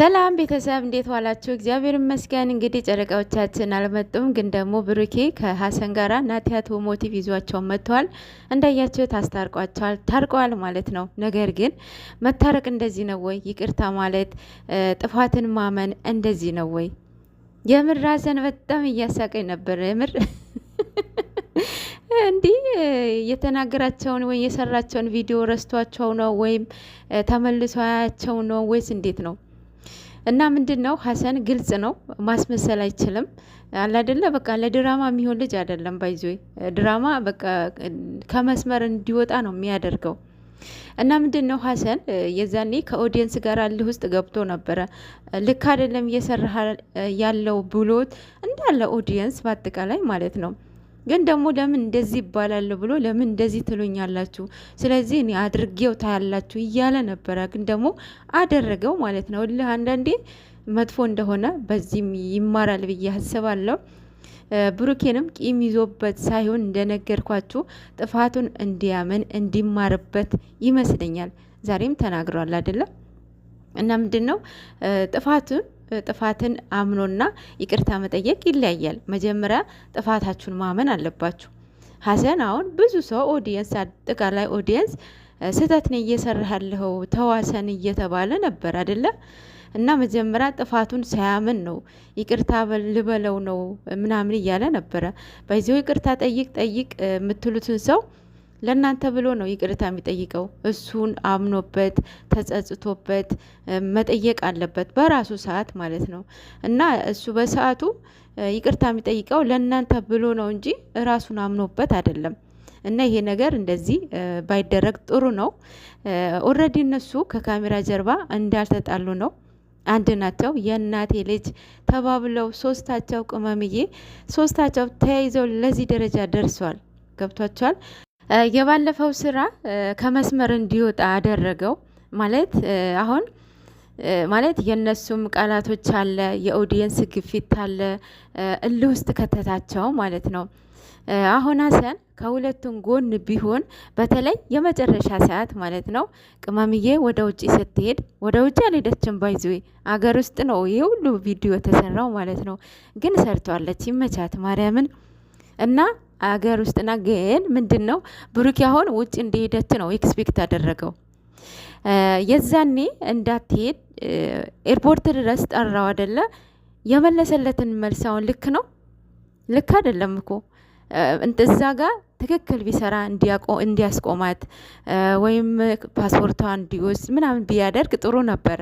ሰላም ቤተሰብ እንዴት ዋላችሁ? እግዚአብሔር ይመስገን። እንግዲህ ጨረቃዎቻችን አልመጡም፣ ግን ደግሞ ብሩኬ ከሀሰን ጋራ ናቲያቶ ሞቲቭ ይዟቸው መጥተዋል። እንዳያችሁት አስታርቋቸዋል፣ ታርቀዋል ማለት ነው። ነገር ግን መታረቅ እንደዚህ ነው ወይ? ይቅርታ ማለት ጥፋትን ማመን እንደዚህ ነው ወይ? የምር ሀሰን በጣም እያሳቀኝ ነበር። የምር እንዲህ የተናገራቸውን ወይ የሰራቸውን ቪዲዮ ረስቷቸው ነው ወይም ተመልሶ ያያቸው ነው ወይስ እንዴት ነው? እና ምንድነው ሀሰን ግልጽ ነው፣ ማስመሰል አይችልም። አለ አይደለ በቃ ለድራማ የሚሆን ልጅ አይደለም። ባይዞ ድራማ በቃ ከመስመር እንዲወጣ ነው የሚያደርገው። እና ምንድነው ሀሰን የዛኔ ከኦዲየንስ ጋር አልህ ውስጥ ገብቶ ነበረ። ልክ አይደለም እየሰራ ያለው ብሎት እንዳለ ኦዲየንስ በአጠቃላይ ማለት ነው። ግን ደግሞ ለምን እንደዚህ ይባላል ብሎ ለምን እንደዚህ ትሉኛላችሁ፣ ስለዚህ እኔ አድርጌው ታያላችሁ እያለ ነበረ። ግን ደግሞ አደረገው ማለት ነው። እልህ አንዳንዴ መጥፎ እንደሆነ በዚህም ይማራል ብዬ አስባለሁ። ብሩኬንም ቂም ይዞበት ሳይሆን እንደነገርኳችሁ ጥፋቱን እንዲያምን እንዲማርበት ይመስለኛል። ዛሬም ተናግሯል አይደለም። እና ምንድን ነው ጥፋትን አምኖና ይቅርታ መጠየቅ ይለያያል። መጀመሪያ ጥፋታችሁን ማመን አለባችሁ። ሀሰን አሁን ብዙ ሰው ኦዲየንስ፣ አጠቃላይ ኦዲየንስ ስህተት ነው እየሰራህ ያለኸው ተዋሰን እየተባለ ነበር አይደለ? እና መጀመሪያ ጥፋቱን ሳያምን ነው ይቅርታ ልበለው ነው ምናምን እያለ ነበረ። በዚሁ ይቅርታ ጠይቅ የምትሉትን ሰው ለእናንተ ብሎ ነው ይቅርታ የሚጠይቀው። እሱን አምኖበት ተጸጽቶበት መጠየቅ አለበት በራሱ ሰዓት ማለት ነው። እና እሱ በሰዓቱ ይቅርታ የሚጠይቀው ለእናንተ ብሎ ነው እንጂ ራሱን አምኖበት አይደለም። እና ይሄ ነገር እንደዚህ ባይደረግ ጥሩ ነው። ኦልሬዲ እነሱ ከካሜራ ጀርባ እንዳልተጣሉ ነው፣ አንድ ናቸው። የእናቴ ልጅ ተባብለው ሶስታቸው ቅመምዬ ሶስታቸው ተያይዘው ለዚህ ደረጃ ደርሰዋል። ገብቷቸዋል። የባለፈው ስራ ከመስመር እንዲወጣ አደረገው ማለት አሁን ማለት የነሱም ቃላቶች አለ፣ የኦዲየንስ ግፊት አለ፣ እልህ ውስጥ ከተታቸው ማለት ነው። አሁን ሀሰን ከሁለቱም ጎን ቢሆን በተለይ የመጨረሻ ሰዓት ማለት ነው ቅመምዬ ወደ ውጭ ስትሄድ፣ ወደ ውጭ አልሄደችም፣ ባይዘዌ አገር ውስጥ ነው ይሄ ሁሉ ቪዲዮ የተሰራው ማለት ነው። ግን ሰርቷለች፣ ይመቻት ማርያምን። እና አገር ውስጥና ግን ምንድን ነው ብሩክ አሁን ውጭ እንደሄደች ነው ኤክስፔክት አደረገው። የዛኔ እንዳትሄድ ኤርፖርት ድረስ ጠራው አይደለ? የመለሰለትን መልሳውን ልክ ነው ልክ አይደለም እኮ እዛ ጋር ትክክል ቢሰራ እንዲያስቆማት ወይም ፓስፖርቷ እንዲወስድ ምናምን ቢያደርግ ጥሩ ነበረ።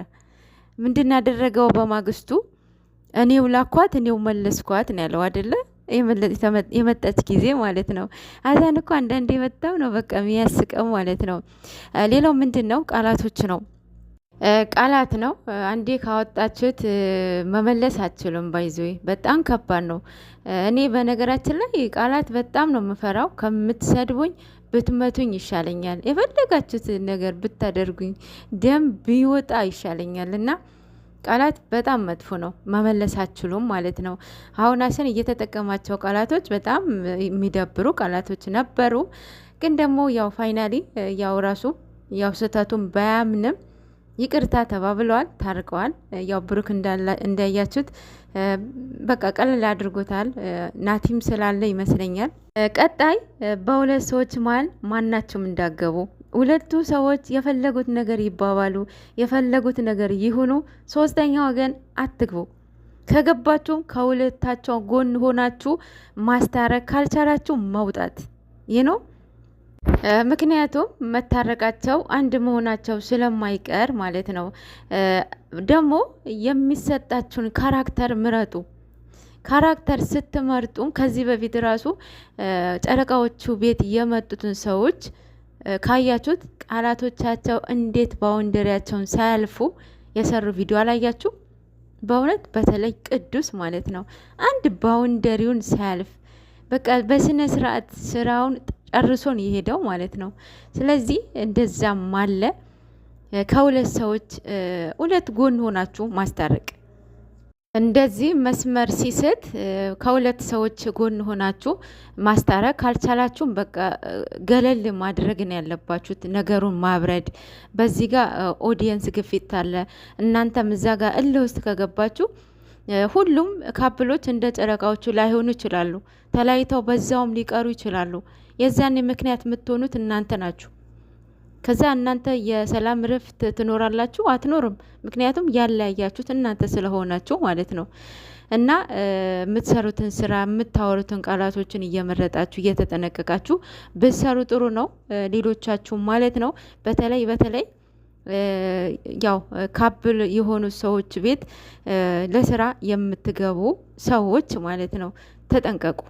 ምንድን ያደረገው በማግስቱ እኔው ላኳት እኔው መለስኳት ነው ያለው አይደለ? የመጣች ጊዜ ማለት ነው። አዛን እኮ አንዳንዴ የመጣው ነው በቃ የሚያስቀው ማለት ነው። ሌላው ምንድን ነው ቃላቶች ነው፣ ቃላት ነው። አንዴ ካወጣችሁት መመለስ አትችሉም። ባይዞ በጣም ከባድ ነው። እኔ በነገራችን ላይ ቃላት በጣም ነው የምፈራው። ከምትሰድቡኝ ብትመቱኝ ይሻለኛል፣ የፈለጋችሁት ነገር ብታደርጉኝ ደም ቢወጣ ይሻለኛል። እና ቃላት በጣም መጥፎ ነው፣ መመለስ አትችሉም ማለት ነው። አሁን ሀሰን እየተጠቀማቸው ቃላቶች በጣም የሚደብሩ ቃላቶች ነበሩ። ግን ደግሞ ያው ፋይናሊ ያው ራሱ ያው ስህተቱን ባያምንም ይቅርታ ተባብለዋል፣ ታርቀዋል። ያው ብሩክ እንዳያችሁት በቃ ቀለል አድርጎታል። ናቲም ስላለ ይመስለኛል። ቀጣይ በሁለት ሰዎች መሀል ማናቸውም እንዳገቡ ሁለቱ ሰዎች የፈለጉት ነገር ይባባሉ፣ የፈለጉት ነገር ይሁኑ፣ ሶስተኛ ወገን አትግቡ። ከገባችሁ ከሁለታቸው ጎን ሆናችሁ ማስታረቅ፣ ካልቻላችሁ መውጣት። ይህ ነው ምክንያቱም መታረቃቸው አንድ መሆናቸው ስለማይቀር ማለት ነው። ደግሞ የሚሰጣችሁን ካራክተር ምረጡ። ካራክተር ስትመርጡ ከዚህ በፊት ራሱ ጨረቃዎቹ ቤት የመጡትን ሰዎች ካያችሁት ቃላቶቻቸው እንዴት ባውንደሪያቸውን ሳያልፉ የሰሩ ቪዲዮ አላያችሁ? በእውነት በተለይ ቅዱስ ማለት ነው አንድ ባውንደሪውን ሳያልፍ በቃ በስነ ስርዓት ስራውን ጨርሶን የሄደው ማለት ነው። ስለዚህ እንደዛም አለ ከሁለት ሰዎች ሁለት ጎን ሆናችሁ ማስታረቅ እንደዚህ መስመር ሲስት ከሁለት ሰዎች ጎን ሆናችሁ ማስታረቅ ካልቻላችሁም በቃ ገለል ማድረግ ነው ያለባችሁት፣ ነገሩን ማብረድ። በዚህ ጋር ኦዲየንስ ግፊት አለ። እናንተም እዛ ጋር እልህ ውስጥ ከገባችሁ ሁሉም ካፕሎች እንደ ጨረቃዎቹ ላይሆኑ ይችላሉ። ተለያይተው በዛውም ሊቀሩ ይችላሉ። የዛኔ ምክንያት የምትሆኑት እናንተ ናችሁ። ከዛ እናንተ የሰላም ረፍት ትኖራላችሁ? አትኖርም። ምክንያቱም ያለያያችሁት እናንተ ስለሆናችሁ ማለት ነው። እና የምትሰሩትን ስራ የምታወሩትን ቃላቶችን እየመረጣችሁ እየተጠነቀቃችሁ ብትሰሩ ጥሩ ነው። ሌሎቻችሁ ማለት ነው። በተለይ ያው ካፕል የሆኑ ሰዎች ቤት ለስራ የምትገቡ ሰዎች ማለት ነው ተጠንቀቁ።